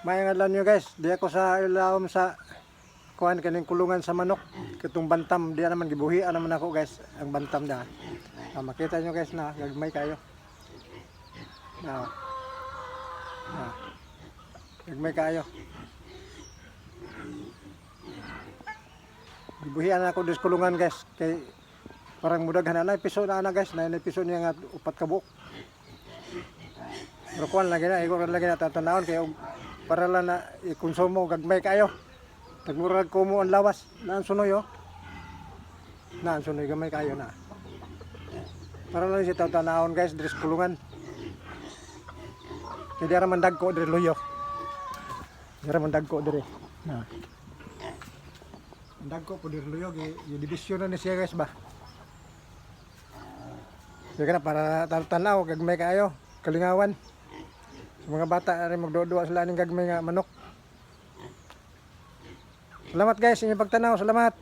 Mayang adlaw nyo guys, di ako sa ilawom sa kuan kaning kulungan sa manok. Katong bantam, di naman gibuhian naman ako guys, ang bantam na. Makita nyo guys na gagmay kayo. Gagmay kayo. Gibuhian ako dis kulungan guys, kay parang mudaghan na episode na guys, na episode niya nga upat ka buok. Pero kuan lagi na, ikaw lagi na tatanawon kay para lang na ikonsumo gagmay kayo. Tagmurag ko mo ang lawas, naan sunoy oh. Naan sunoy gamay kayo na. Para lang siya tatanawon guys, dres kulungan. Kaya di raman dagko dire luyo. Di raman dagko dire. Na. Dagko po dire luyo, yung division na ni siya guys ba. Kaya na para tanaw gagmay kayo, kalingawan. Sa mga bata rin magduwa sila ng gagmay nga manok. Salamat guys, inyong pagtanaw. Salamat.